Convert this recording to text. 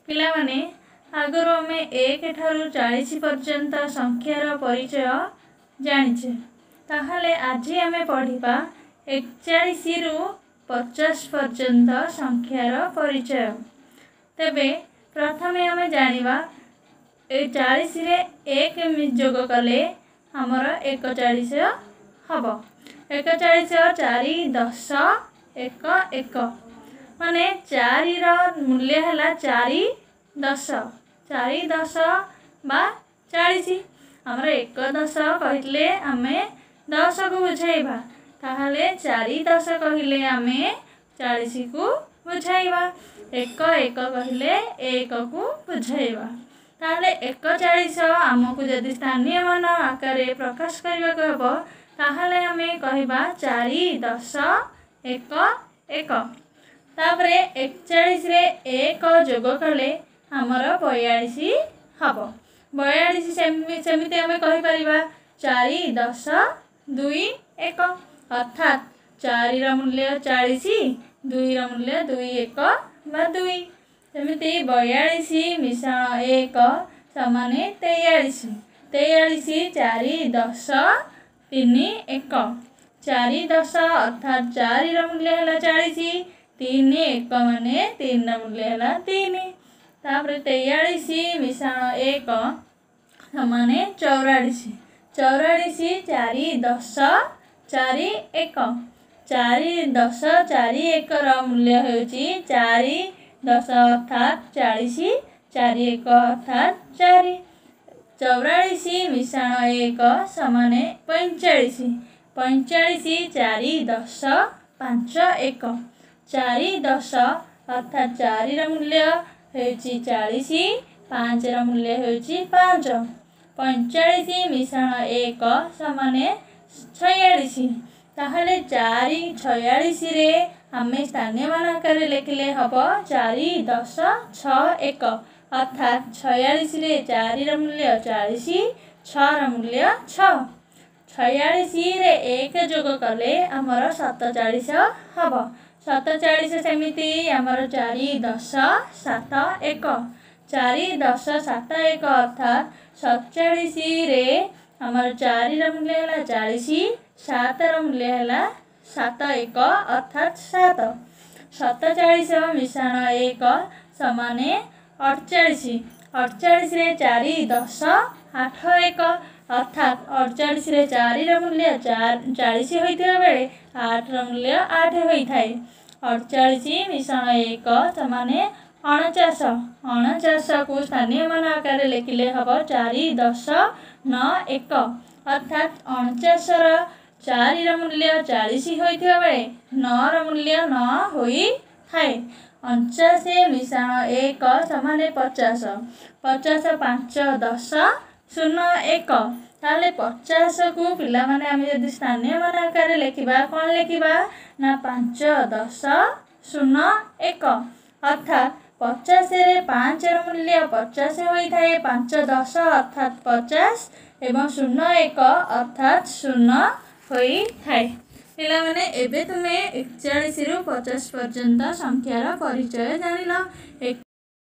पिला माने आगରୁ ଆମେ 1 ଠାରୁ 40 पर्यंत संख्यार परिचय जानिछे ताहले आज आमे पढ़िबा 41 रु 50 पर्यंत संख्यार परिचय। तेबे प्रथमे आमे जानिबा 40 रे 1 जोग कले हमर 41 हबो। 41 4 10 1 1 माने 4 रो मूल्य हला 4 10 4 10 बा 40 हमर 1 10 कहिले आमे 10 को बुझाइबा ताहले 4 10 कहिले आमे 40 को बुझाइबा 1 1 कहिले 1 को बुझाइबा ताहले 41 हमकु जदि स्थानीय मान आकार प्रकाश करबा कहबो ताहले आमे कहिबा 4 10 1 1 तापरे 41 रे 1 जोग कले हमर 42 हबो। 42 सेमिति आमे कहि परिबा 4 10 2 1 अर्थात 4 रा मूल्य 40 2 रा मूल्य 2 1 बा 2 सेमिति 42 मिश्रण 1 समान 43 43 4 10 3 1 4 10 अर्थात 4 रा मूल्य हला 40 3 1 माने 3 रा मूल्य हला 3 तापर 43 मिश्रण 1 समान 44 44 4 10 4 1 4 10 4 1 रा मूल्य होची 4 10 अर्थात 40 4 1 अर्थात 4 44 मिश्रण 1 समान 45 45 4 10 5 1 4 10 अर्थात 4 रा मूल्य होची 40 5 रा मूल्य होची 5 45 मिश्रण 1 समान 46 ताहले 4 46 रे हमें स्थानीय मान आकार लिखले हबो 4 10 6 1 अर्थात 46 रे 4 रा मूल्य 40 6 रा मूल्य 6 46 रे 1 जोग कले हमर 47 हबो 47 सेमिति हमर 4 10 7 1 4 10 7 1 अर्थात 47 रे हमर 4 रा मूल्य हला 40 7 रा मूल्य हला 7 1 अर्थात 7 47 मिश्रण 1 समान 48 48 रे 4 10 8 1 अर्थात 48 रे 4 रा मूल्य 40 होइतिबा बेले 8 रा मूल्य 8 होई थाए 48 मिश्रण 1 समान 49 49 को स्थानीय मान आकार लिखले हबो 4 10 9 1 अर्थात 49 रा 4 रा मूल्य 40 होइतिबा बेले 9 रा मूल्य 9 होई थाए 49 मिश्रण 1 समान 50 50 5 10 0 1 ताले 50 को पिला माने आमे यदि स्थानीय मान आकार लिखिबा कोन लिखिबा ना 5 10 0 1 अर्थात 50 रे 5 रा मूल्य 50 होई थाए 5 10 अर्थात 50 एवं 0 1 अर्थात 0 होई थाए। पिला माने एबे तुमे 41 रु 50 पर्यंत संख्यार परिचय जानिला।